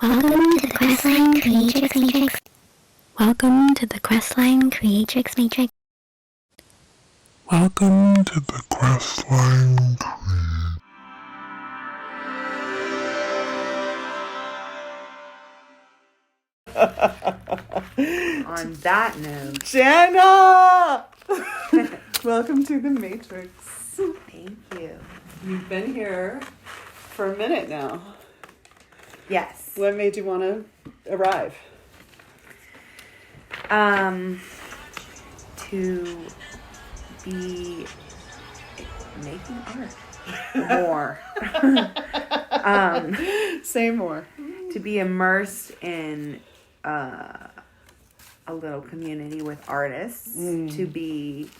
Welcome to the Crestline Creatrix Matrix. Welcome to the Crestline Creatrix Matrix. Welcome to the Crestline On that note, Janna! Welcome to the Matrix. thank you. You've been here for a minute now. Yes. What made you want to arrive? To be making art more. Say more. To be immersed in a little community with artists. To be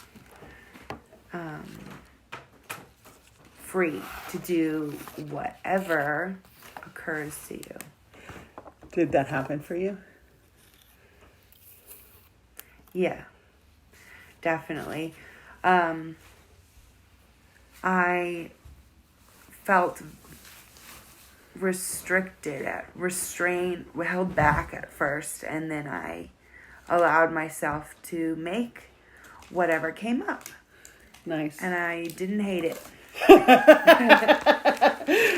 free to do whatever occurs to you. Did that happen for you? Yeah, definitely. I felt held back at first, and then I allowed myself to make whatever came up. Nice. And I didn't hate it.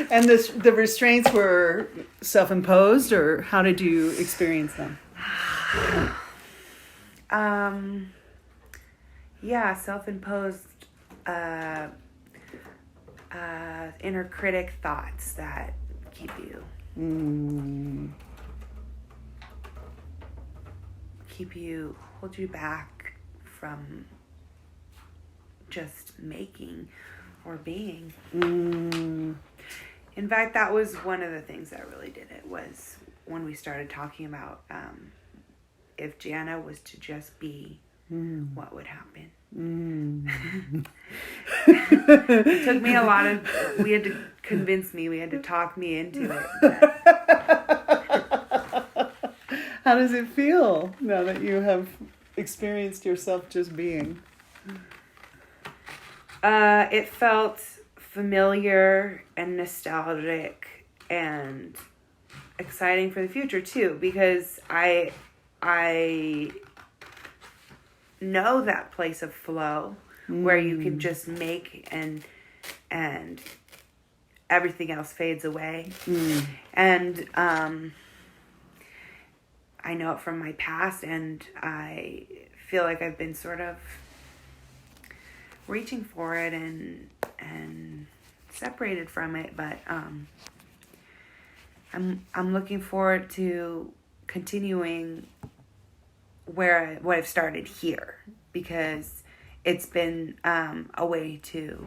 And the restraints were self-imposed, or how did you experience them? Yeah, self-imposed inner critic thoughts that hold you back from just making or being. In fact, that was one of the things that really did it, was when we started talking about if Janna was to just be, what would happen? It took me we had to convince me, we had to talk me into it. How does it feel now that you have experienced yourself just being? It felt familiar and nostalgic and exciting for the future too, because I know that place of flow where you can just make and everything else fades away. And I know it from my past, and I feel like I've been sort of reaching for it and separated from it, but I'm looking forward to continuing what I've started here, because it's been a way to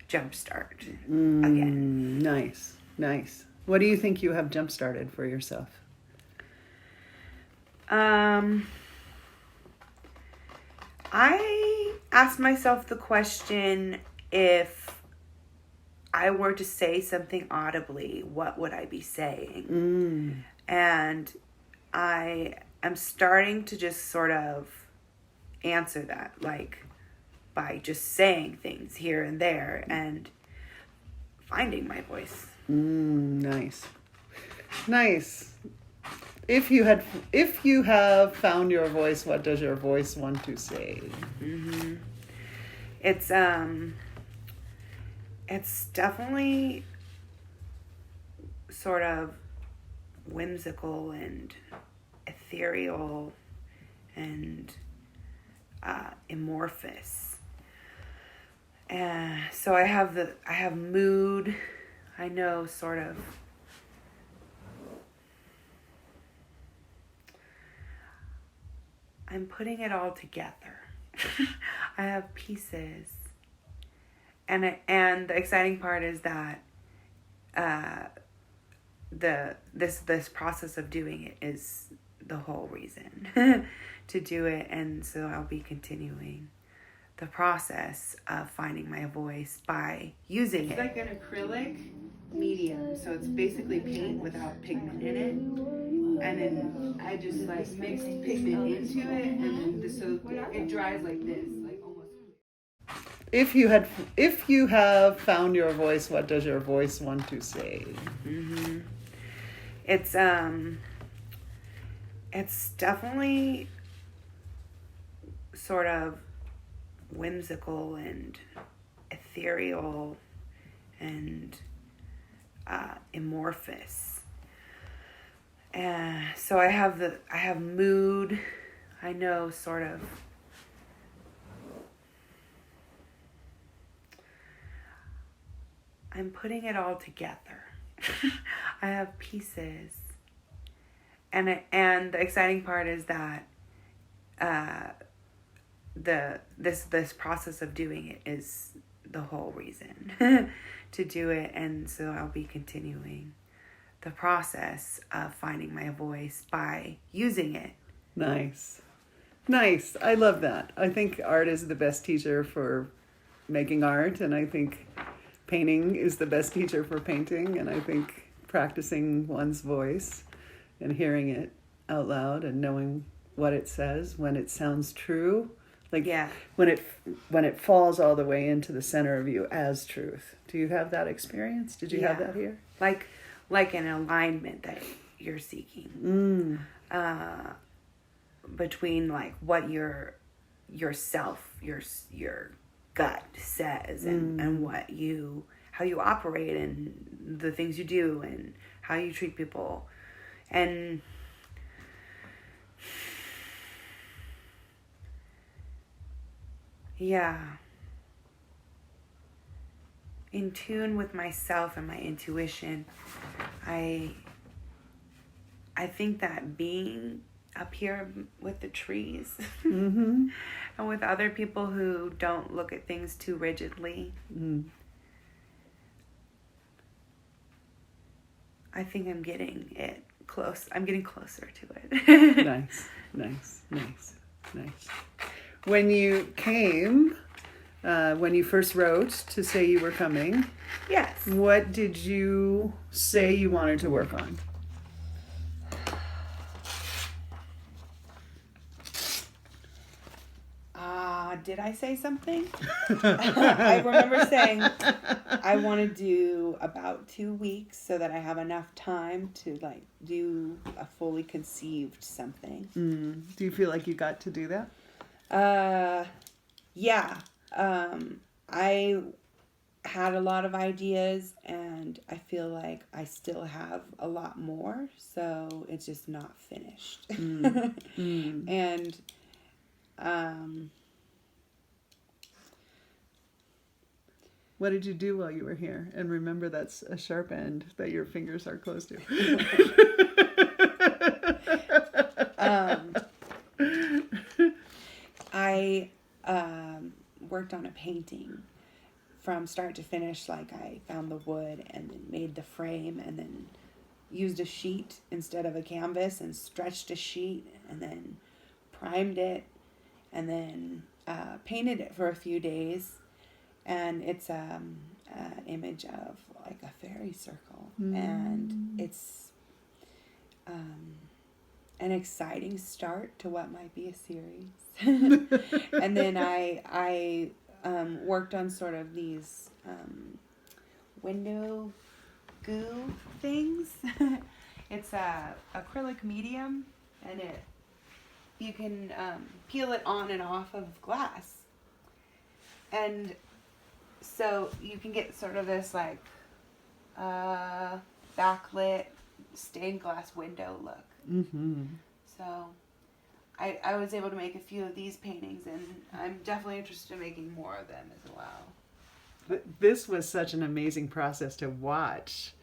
jumpstart again. Nice. What do you think you have jump-started for yourself? I asked myself the question, if I were to say something audibly, what would I be saying? And I am starting to just sort of answer that, like by just saying things here and there and finding my voice. Nice. If you have found your voice, what does your voice want to say? It's definitely sort of whimsical and ethereal and amorphous. So I have mood. I know sort of. I'm putting it all together. I have pieces. And the exciting part is that this process of doing it is the whole reason to do it, and so I'll be continuing the process of finding my voice by using it. It's like an acrylic medium, so it's basically paint without pigment in it, and then I just like mix pigment into it, and then so it dries like this, like almost. If you have found your voice, what does your voice want to say? It's definitely sort of whimsical and ethereal and amorphous. So I have mood. I know sort of. I'm putting it all together. I have pieces. And the exciting part is that this process of doing it is the whole reason to do it, and so I'll be continuing the process of finding my voice by using it. Nice. I love that. I think art is the best teacher for making art, and I think painting is the best teacher for painting, and I think practicing one's voice and hearing it out loud and knowing what it says when it sounds true, like when it falls all the way into the center of you as truth. Do you have that experience? Did you have that here? Like an alignment that you're seeking between like what your gut says and what how you operate and the things you do and how you treat people. And in tune with myself and my intuition. I think that being up here with the trees and with other people who don't look at things too rigidly, I think I'm getting it close. I'm getting closer to it. Nice. When you came, when you first wrote to say you were coming, yes. What did you say you wanted to work on? Did I say something? I remember saying I want to do about 2 weeks so that I have enough time to like do a fully conceived something. Do you feel like you got to do that? Yeah. I had a lot of ideas and I feel like I still have a lot more, so it's just not finished. And what did you do while you were here? And remember, that's a sharp end that your fingers are close to. I worked on a painting from start to finish. Like I found the wood and then made the frame and then used a sheet instead of a canvas and stretched a sheet and then primed it and then painted it for a few days. And it's an image of like a fairy circle. And it's an exciting start to what might be a series. And then I worked on sort of these window goo things. It's a acrylic medium, and you can peel it on and off of glass. And so you can get sort of this like backlit stained glass window look. So I was able to make a few of these paintings, and I'm definitely interested in making more of them as well. This was such an amazing process to watch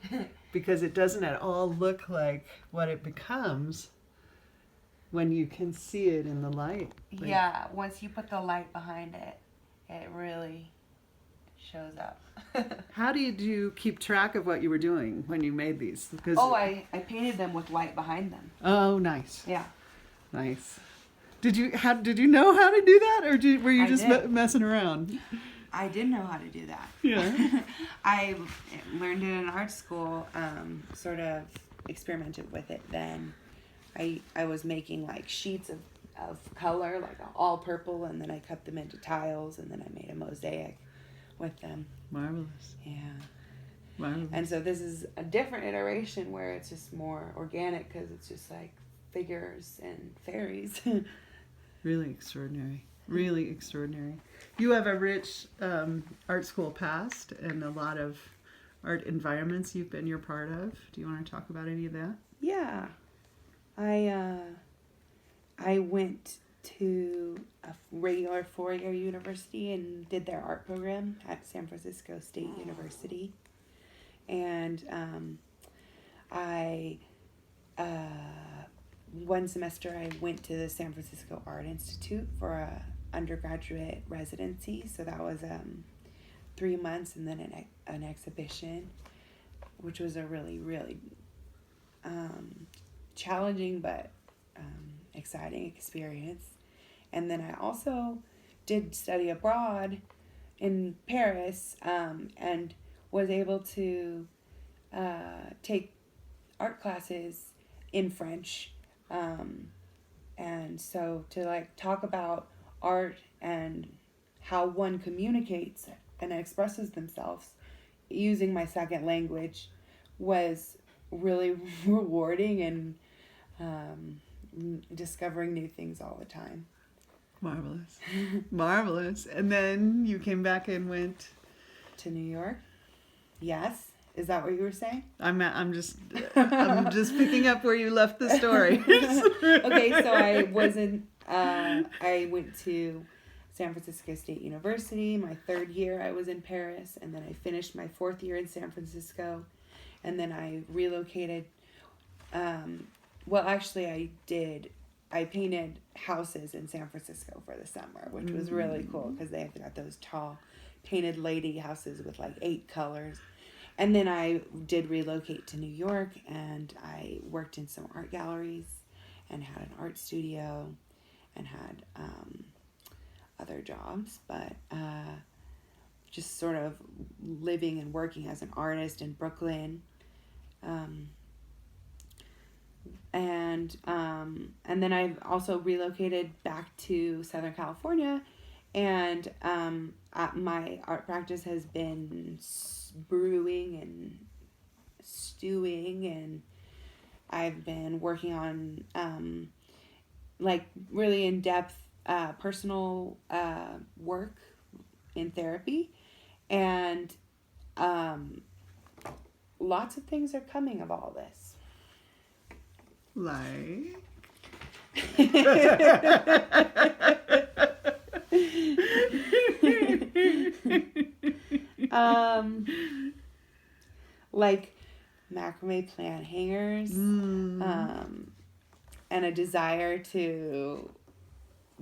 because it doesn't at all look like what it becomes when you can see it in the light. Yeah, once you put the light behind it, it really shows up. How did you keep track of what you were doing when you made these? Because I painted them with light behind them. Oh, nice. Yeah. Nice. Did you know how to do that, or were you just messing around? I did know how to do that. Yeah. I learned it in art school, sort of experimented with it then. I was making like sheets of color, like all purple, and then I cut them into tiles, and then I made a mosaic with them. Marvelous. Yeah. Wow. And so this is a different iteration where it's just more organic because it's just like figures and fairies. Really extraordinary. Really extraordinary. You have a rich art school past and a lot of art environments you've been your part of. Do you want to talk about any of that? Yeah. I went to a regular 4-year university and did their art program at San Francisco State University. And one semester I went to the San Francisco Art Institute for a undergraduate residency. So that was 3 months and then an exhibition, which was a really, really challenging but exciting experience. And then I also did study abroad in Paris and was able to take art classes in French. And so to like talk about art and how one communicates and expresses themselves using my second language was really rewarding and discovering new things all the time. Marvelous. Marvelous. And then you came back and went To New York? Yes. Is that what you were saying? I'm just picking up where you left the story. Okay, so I went to San Francisco State University. My 3rd year I was in Paris, and then I finished my 4th year in San Francisco, and then I relocated. I painted houses in San Francisco for the summer, which was really cool because they've got those tall painted lady houses with like 8 colors. And then I did relocate to New York, and I worked in some art galleries and had an art studio and had other jobs, but just sort of living and working as an artist in Brooklyn. And then I also relocated back to Southern California, and my art practice has been brewing and stewing, and I've been working on like really in-depth personal work in therapy, and lots of things are coming of all this. Like? Like macrame plant hangers, and a desire to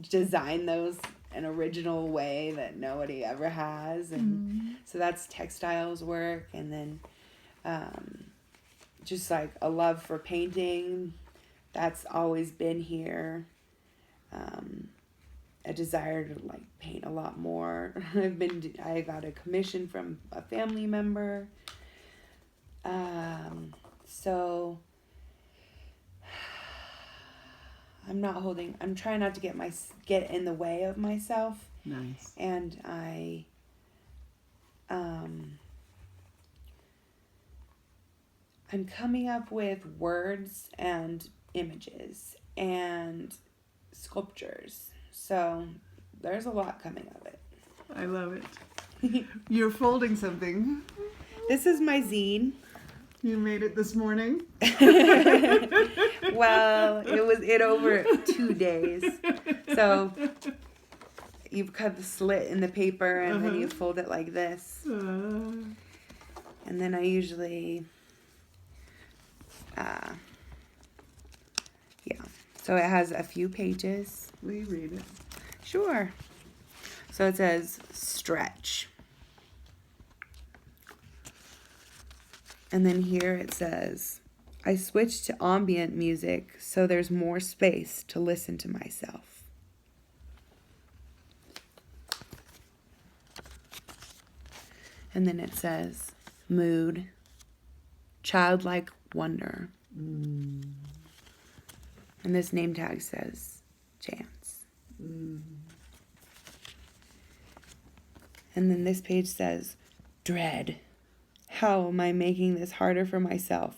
design those an original way that nobody ever has, and so that's textiles work, and then just like a love for painting that's always been here, a desire to like paint a lot more. I got a commission from a family member, so I'm trying not to get in the way of myself. Nice. And I'm coming up with words and images and sculptures. So there's a lot coming of it. I love it. You're folding something. This is my zine. You made it this morning? Well, it over 2 days. So you cut the slit in the paper, and then you fold it like this. And then I usually, so it has a few pages. Will you read it? Sure. So it says stretch. And then here it says, I switched to ambient music so there's more space to listen to myself. And then it says, mood, childlike wonder. And this name tag says, chance. And then this page says, dread, How am I making this harder for myself?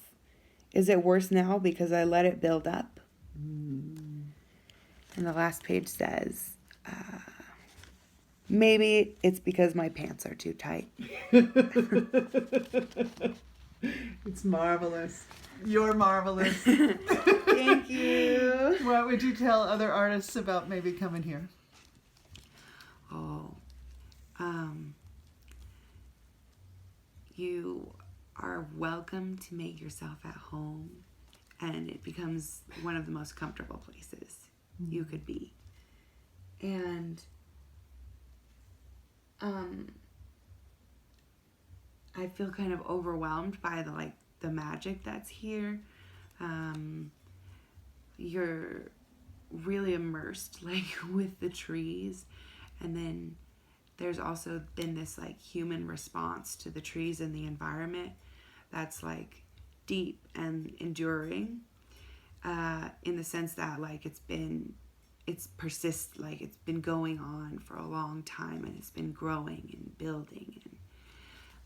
Is it worse now because I let it build up? And the last page says, maybe it's because my pants are too tight. It's marvelous. You're marvelous. Thank you. What would you tell other artists about maybe coming here? You are welcome to make yourself at home, and it becomes one of the most comfortable places you could be. And I feel kind of overwhelmed by the magic that's here. You're really immersed with the trees, and then there's also been this human response to the trees and the environment that's deep and enduring, in the sense that it's been going on for a long time, and it's been growing and building,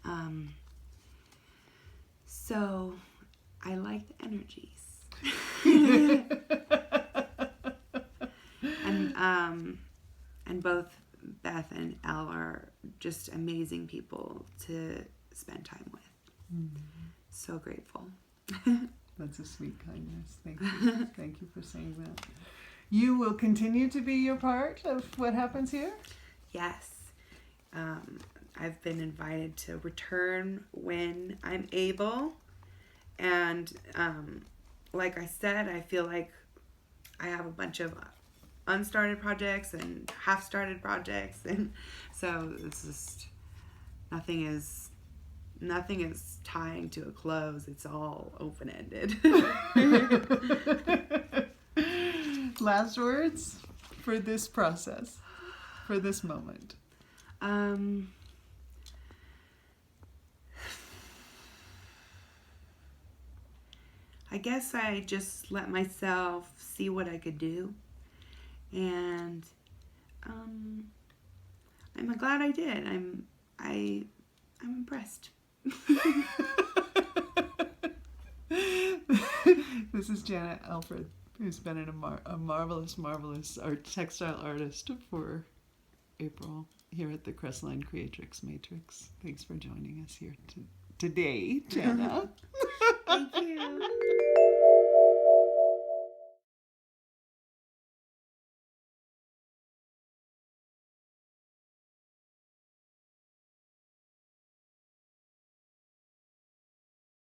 and so I like the energies. And both Beth and Elle are just amazing people to spend time with. So grateful. That's a sweet kindness. Thank you. Thank you for saying that. You will continue to be your part of what happens here? Yes. I've been invited to return when I'm able. And like I said, I feel like I have a bunch of unstarted projects and half-started projects, and so it's just nothing is tying to a close. It's all open-ended. Last words for this process, for this moment. I guess I just let myself see what I could do, and I'm glad I did. I'm impressed. This is Janna Alfred, who's been a marvelous textile artist for April here at the Crestline Creatrix Matrix. Thanks for joining us here today, Janna.